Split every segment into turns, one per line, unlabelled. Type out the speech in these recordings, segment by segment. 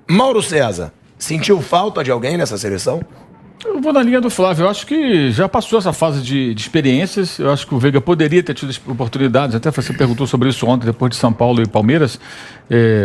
Mauro César, sentiu falta de alguém nessa seleção?
Eu vou na linha do Flávio. Eu acho que já passou essa fase de experiências. Eu acho que o Veiga poderia ter tido oportunidades. Até você perguntou sobre isso ontem, depois de São Paulo e Palmeiras.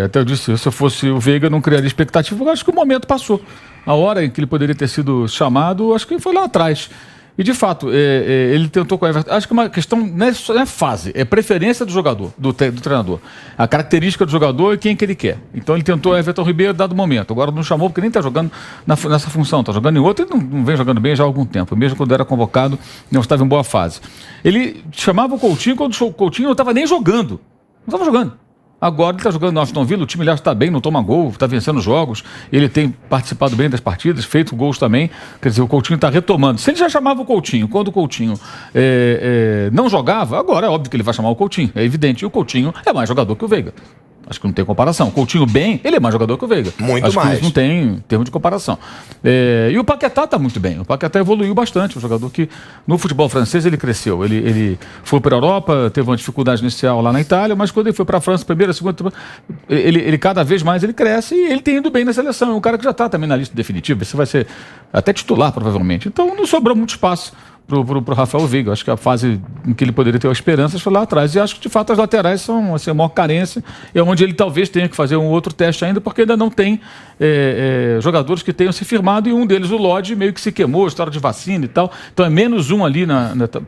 Até eu disse, se eu fosse o Veiga, não criaria expectativa. Eu acho que o momento passou. A hora em que ele poderia ter sido chamado, acho que foi lá atrás. E, de fato, ele tentou com o Everton. Acho que uma questão não é fase, é preferência do jogador, do treinador. A característica do jogador e quem que ele quer. Então, ele tentou o Everton Ribeiro dado momento. Agora não chamou porque nem está jogando nessa função. Está jogando em outra e não vem jogando bem já há algum tempo. Mesmo quando era convocado, não estava em boa fase. Ele chamava o Coutinho quando o Coutinho não estava nem jogando. Não estava jogando. Agora ele está jogando no Aston Villa, o time, aliás, está bem, não toma gol, está vencendo jogos, ele tem participado bem das partidas, feito gols também, quer dizer, o Coutinho está retomando. Se ele já chamava o Coutinho, quando o Coutinho não jogava, agora é óbvio que ele vai chamar o Coutinho, é evidente, e o Coutinho é mais jogador que o Veiga. Acho que não tem comparação. O Coutinho bem, ele é mais jogador que o Veiga.
Muito
Acho
mais.
Que isso não tem termo de comparação. E o Paquetá está muito bem. O Paquetá evoluiu bastante. Um jogador que no futebol francês ele cresceu. Ele foi para a Europa, teve uma dificuldade inicial lá na Itália, mas quando ele foi para a França, primeira, segunda, ele cada vez mais ele cresce e ele tem ido bem na seleção. É um cara que já está também na lista definitiva. Você vai ser até titular, provavelmente. Então não sobrou muito espaço pro Rafael Veiga. Acho que a fase em que ele poderia ter esperanças foi lá atrás. E acho que, de fato, as laterais são assim, a maior carência. É onde ele talvez tenha que fazer um outro teste ainda, porque ainda não tem jogadores que tenham se firmado. E um deles, o Lodge, meio que se queimou, história de vacina e tal. Então é menos um ali,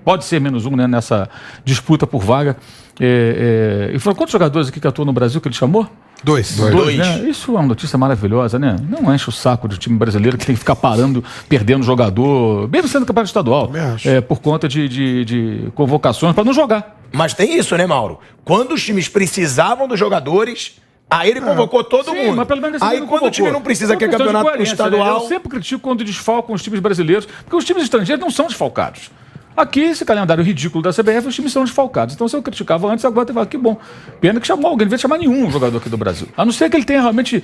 pode ser menos um, né, nessa disputa por vaga. E foram quantos jogadores aqui que atuam no Brasil que ele chamou?
Dois.
Né? Isso é uma notícia maravilhosa, né? Não enche o saco do time brasileiro que tem que ficar parando, perdendo jogador, mesmo sendo campeonato estadual, por conta de convocações para não jogar.
Mas tem isso, né, Mauro? Quando os times precisavam dos jogadores, aí ele convocou todo mundo.
Mas pelo menos
aí quando o time não precisa, que é campeonato estadual...
Né? Eu sempre critico quando desfalcam os times brasileiros, porque os times estrangeiros não são desfalcados. Aqui, esse calendário ridículo da CBF, os times são desfalcados. Então, se eu criticava antes, agora vai que bom. Pena que chamou alguém, não devia chamar nenhum jogador aqui do Brasil. A não ser que ele tenha realmente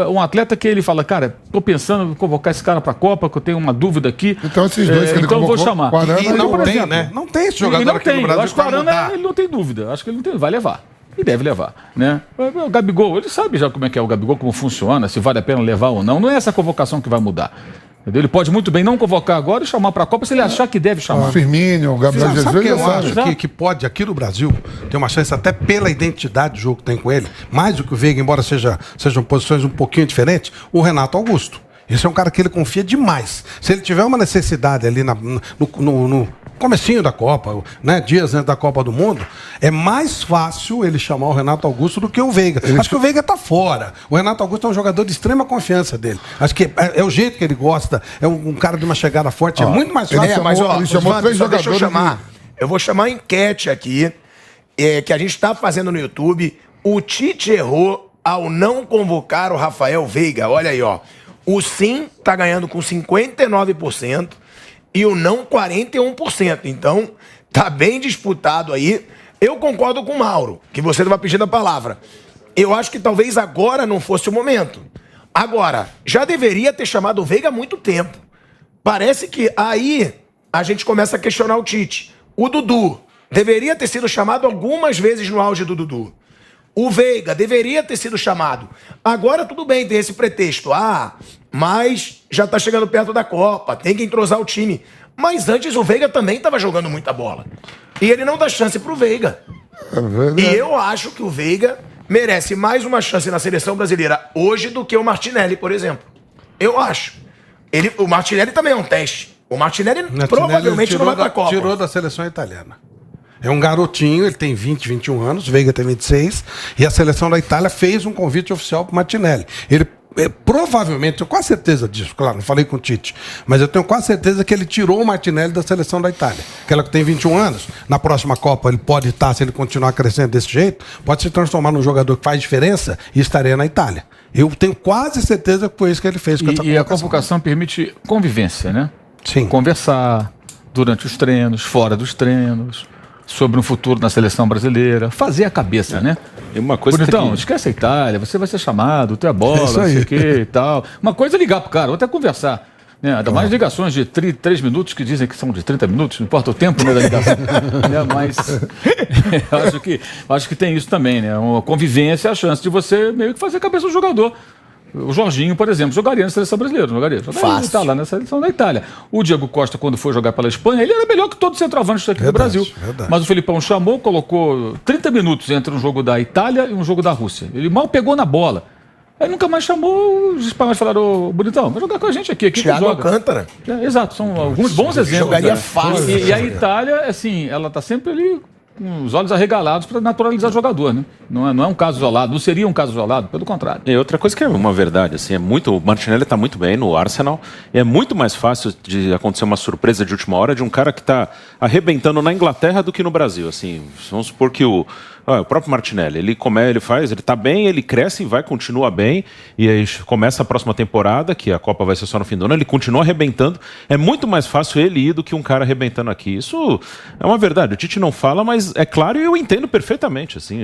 um atleta que ele fala, cara, tô pensando em convocar esse cara pra Copa, que eu tenho uma dúvida aqui.
Então, esses dois que ele
então eu vou chamar.
E não tem, né? Não tem esse jogador aqui no Brasil.
Eu acho que o Arana, ele não tem dúvida. Acho que ele não tem, vai levar. E deve levar, né? O Gabigol, ele sabe já como é que é o Gabigol, como funciona, se vale a pena levar ou não. Não é essa convocação que vai mudar. Entendeu? Ele pode muito bem não convocar agora e chamar para a Copa se ele achar que deve chamar.
O Firmino, o Gabriel Jesus,
sabe que eu acho que pode, aqui no Brasil, ter uma chance até pela identidade do jogo que tem com ele, mais do que o Veiga, embora sejam posições um pouquinho diferentes, o Renato Augusto. Esse é um cara que ele confia demais. Se ele tiver uma necessidade ali no comecinho da Copa, né, dias antes da Copa do Mundo, é mais fácil ele chamar o Renato Augusto do que o Veiga. Acho que o Veiga tá fora. O Renato Augusto é um jogador de extrema confiança dele. Acho que é o jeito que ele gosta, é um cara de uma chegada forte, é muito mais fácil.
Mas
ele chamou três jogadores.
Deixa eu chamar. Eu vou chamar a enquete aqui, que a gente está fazendo no YouTube. O Tite errou ao não convocar o Rafael Veiga. Olha aí, ó. O sim tá ganhando com 59%. E o não 41%. Então, tá bem disputado aí. Eu concordo com o Mauro, que você estava pedindo a palavra. Eu acho que talvez agora não fosse o momento. Agora, já deveria ter chamado o Veiga há muito tempo. Parece que aí a gente começa a questionar o Tite. O Dudu deveria ter sido chamado algumas vezes no auge do Dudu. O Veiga deveria ter sido chamado. Agora tudo bem, tem esse pretexto. Mas já tá chegando perto da Copa, tem que entrosar o time. Mas antes o Veiga também estava jogando muita bola. E ele não dá chance pro Veiga. E eu acho que o Veiga merece mais uma chance na seleção brasileira hoje do que o Martinelli, por exemplo. Eu acho. O Martinelli também é um teste. O Martinelli provavelmente não vai pra Copa.
Tirou da seleção italiana. É um garotinho, ele tem 20, 21 anos, o Veiga tem 26, e a seleção da Itália fez um convite oficial para o Martinelli. Ele provavelmente, tenho quase certeza disso, claro, não falei com o Tite, mas eu tenho quase certeza que ele tirou o Martinelli da seleção da Itália. Aquela que tem 21 anos, na próxima Copa ele pode estar, se ele continuar crescendo desse jeito, pode se transformar num jogador que faz diferença e estaria na Itália. Eu tenho quase certeza que foi isso que ele fez com essa convocação.
E a convocação permite convivência, né?
Sim.
Conversar durante os treinos, fora dos treinos, sobre um futuro na seleção brasileira, fazer a cabeça, né?
E uma coisa
então, esquece a Itália, você vai ser chamado, tu é bola, não sei o que e tal. Uma coisa é ligar pro cara, outra é conversar. Né? Ainda mais ligações de 3 minutos que dizem que são de 30 minutos, não importa o tempo, né, da ligação. Né? Mas acho que tem isso também, né? Uma convivência, a chance de você meio que fazer a cabeça do jogador. O Jorginho, por exemplo, jogaria na seleção brasileira, não jogaria? Jogaria,
Fácil.
tá lá na seleção da Itália. O Diego Costa, quando foi jogar pela Espanha, ele era melhor que todo centroavante aqui no Brasil.
Verdade.
Mas o Felipão chamou, colocou 30 minutos entre um jogo da Itália e um jogo da Rússia. Ele mal pegou na bola. Aí nunca mais chamou, os espanhóis falaram, ô, bonitão, vai jogar com a gente aqui.
Thiago Alcântara.
Exato, são alguns bons exemplos.
Jogaria
né?
fácil.
E a Itália, assim, ela tá sempre ali com os olhos arregalados para naturalizar o jogador, né? Não é um caso isolado, não seria um caso isolado, pelo contrário.
E outra coisa que é uma verdade, assim, o Martinelli está muito bem no Arsenal, e é muito mais fácil de acontecer uma surpresa de última hora de um cara que está arrebentando na Inglaterra do que no Brasil, assim, vamos supor que o próprio Martinelli, ele tá bem, ele cresce e continua bem, e aí começa a próxima temporada, que a Copa vai ser só no fim do ano, ele continua arrebentando, é muito mais fácil ele ir do que um cara arrebentando aqui. Isso é uma verdade, o Tite não fala, mas é claro e eu entendo perfeitamente, assim,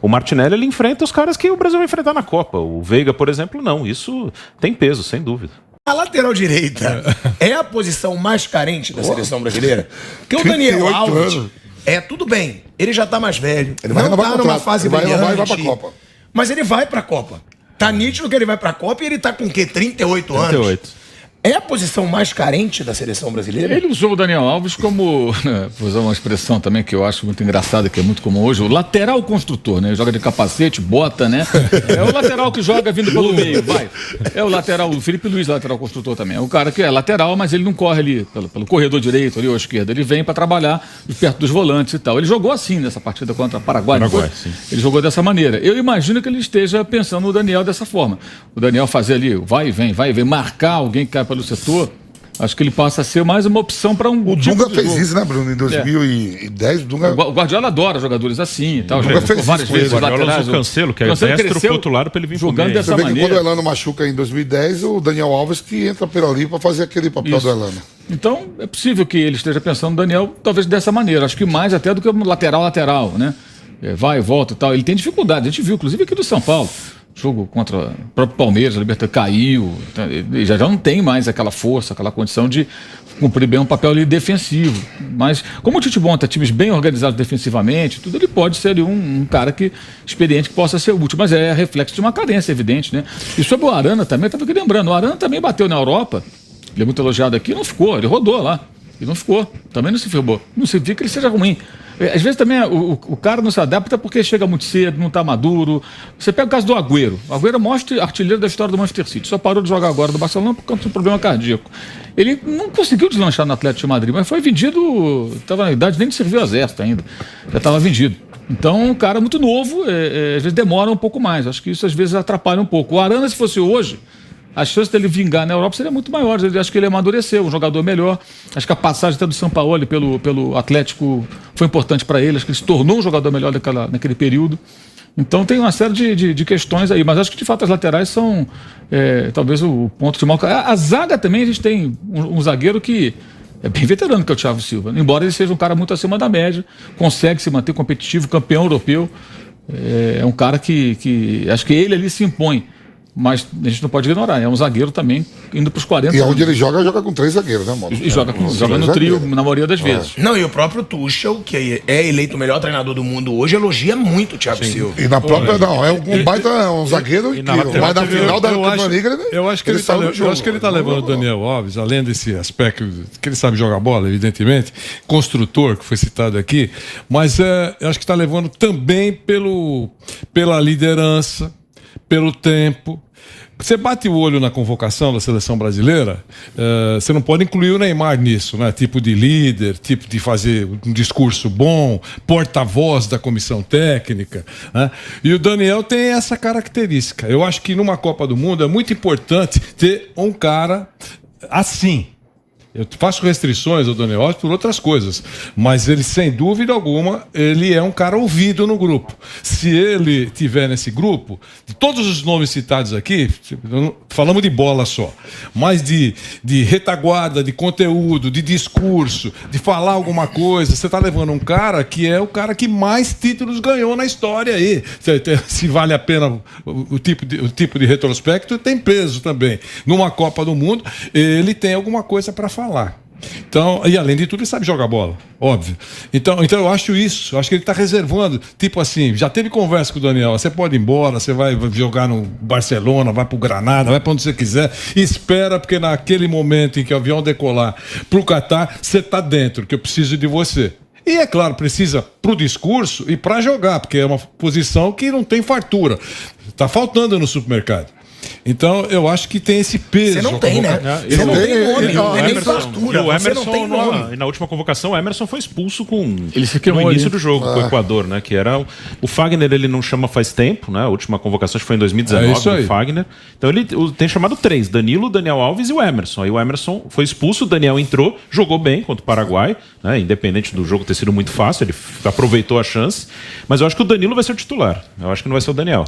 o Martinelli, ele enfrenta os caras que o Brasil vai enfrentar na Copa, o Veiga, por exemplo, não, isso tem peso, sem dúvida.
A lateral direita é a posição mais carente da seleção brasileira? Porque o Daniel
38
Alves,
anos.
tudo bem, ele já tá mais velho,
Ele vai
não
renovar
tá
o
numa
contrato.
fase
Ele vai
brilhante,
renovar e vai pra Copa.
mas ele vai pra Copa. Tá nítido que ele vai pra Copa e ele tá com o quê? 38 anos?
38.
É a posição mais carente da seleção brasileira?
Ele usou o Daniel Alves como, vou usar uma expressão também que eu acho muito engraçada, que é muito comum hoje, o lateral construtor, né? Ele joga de capacete, bota, né? É o lateral que joga vindo pelo meio, vai. É o lateral, o Felipe Luiz, lateral construtor também. É o cara que é lateral, mas ele não corre ali pelo corredor direito ali ou esquerda. Ele vem para trabalhar perto dos volantes e tal. Ele jogou assim nessa partida contra o Paraguai.
Sim.
Ele jogou dessa maneira. Eu imagino que ele esteja pensando no Daniel dessa forma. O Daniel fazer ali, vai e vem, marcar alguém que cai pelo setor. Acho que ele passa a ser mais uma opção para um.
O
tipo
Dunga
de
fez
jogo.
isso, né, Bruno? Em 2010, o Dunga...
O Guardiola adora jogadores assim e tal.
Dunga
Jogou
fez
várias
isso com
vezes
ele.
os laterais.
Guardiola usa o Cancelo, que é
Cancelo
destro
cresceu
pro outro lado pra ele vir pro
jogando
meio.
dessa
Você vê que
maneira.
quando o Elano machuca em 2010, o Daniel Alves que entra pela ali para fazer aquele papel
Isso.
do Elano.
Então, é possível que ele esteja pensando no Daniel, talvez dessa maneira. Acho que mais até do que um lateral, né? Vai e volta e tal. Ele tem dificuldade. A gente viu, inclusive, aqui do São Paulo. Jogo contra o próprio Palmeiras, a Libertadores caiu. Ele já não tem mais aquela força, aquela condição de cumprir bem um papel ali defensivo. Mas, como o Tite monta times bem organizados defensivamente, tudo, ele pode ser ali um cara experiente que possa ser útil. Mas é reflexo de uma carência, evidente, né? E sobre o Arana também, estava aqui lembrando, o Arana também bateu na Europa, ele é muito elogiado aqui, não ficou, ele rodou lá. E não ficou, também não se firmou. Não significa que ele seja ruim. Às vezes também o cara não se adapta porque chega muito cedo, não está maduro. Você pega o caso do Agüero. O Agüero é o maior artilheiro da história do Manchester City. Só parou de jogar agora do Barcelona por causa de um problema cardíaco. Ele não conseguiu deslanchar no Atlético de Madrid, mas foi vendido, estava na idade nem de servir o exército ainda. Já estava vendido. Então, um cara muito novo, às vezes demora um pouco mais. Acho que isso às vezes atrapalha um pouco. O Arana, se fosse hoje, a chance dele vingar na Europa seria muito maior. Acho que ele amadureceu, um jogador melhor. Acho que a passagem até do Sampaoli pelo Atlético foi importante para ele. Acho que ele se tornou um jogador melhor naquele período. Então tem uma série de questões aí. Mas acho que de fato as laterais são talvez o ponto de mal. A zaga também, a gente tem um zagueiro que é bem veterano, que é o Thiago Silva. Embora ele seja um cara muito acima da média, consegue se manter competitivo, campeão europeu. É um cara que acho que ele ali se impõe. Mas a gente não pode ignorar, é um zagueiro também indo para os 40
E
anos.
onde ele joga com 3 zagueiros, né, mano?
E joga no trio, na maioria das vezes.
Não, e o próprio Tuchel, que é eleito o melhor treinador do mundo hoje, elogia muito o Thiago Silva.
E na própria, não, é um baita um zagueiro incrível. Mas na final da Copa Liga,
eu acho que ele tá levando o Daniel Alves, além desse aspecto que ele sabe jogar bola, evidentemente, construtor, que foi citado aqui, mas eu acho que está levando também pela liderança, pelo tempo. Você bate o olho na convocação da seleção brasileira, você não pode incluir o Neymar nisso, né? Tipo de líder, tipo de fazer um discurso bom, porta-voz da comissão técnica, né? E o Daniel tem essa característica. Eu acho que numa Copa do Mundo é muito importante ter um cara assim. Eu faço restrições ao Daniel Alves por outras coisas, mas ele, sem dúvida alguma, ele é um cara ouvido no grupo. Se ele tiver nesse grupo, de todos os nomes citados aqui, falamos de bola só, mas de retaguarda, de conteúdo, de discurso, de falar alguma coisa, você está levando um cara que é o cara que mais títulos ganhou na história aí. Se vale a pena o tipo de retrospecto, tem peso também. Numa Copa do Mundo, ele tem alguma coisa para falar. Então, e além de tudo, ele sabe jogar bola, óbvio. Então eu acho isso, acho que ele está reservando, tipo assim, já teve conversa com o Daniel, você pode ir embora, você vai jogar no Barcelona, vai pro Granada, vai para onde você quiser, espera, porque naquele momento em que o avião decolar pro Catar, você tá dentro, que eu preciso de você. E é claro, precisa pro discurso e para jogar, porque é uma posição que não tem fartura, tá faltando no supermercado. Então, eu acho que tem esse peso.
Você não tem, né? Você não tem nome, não tem nem fartura.
O
Você
Emerson,
não tem nome.
na última convocação, o Emerson foi expulso
Ele se queimou
no início
ali.
do jogo com o Equador, né? Que era o Fagner, ele não chama faz tempo, né? A última convocação acho que foi em 2019 do Fagner. Então ele tem chamado 3, Danilo, Daniel Alves e o Emerson. Aí o Emerson foi expulso, o Daniel entrou, jogou bem contra o Paraguai, né? Independente do jogo ter sido muito fácil, ele aproveitou a chance. Mas eu acho que o Danilo vai ser o titular. Eu acho que não vai ser o Daniel.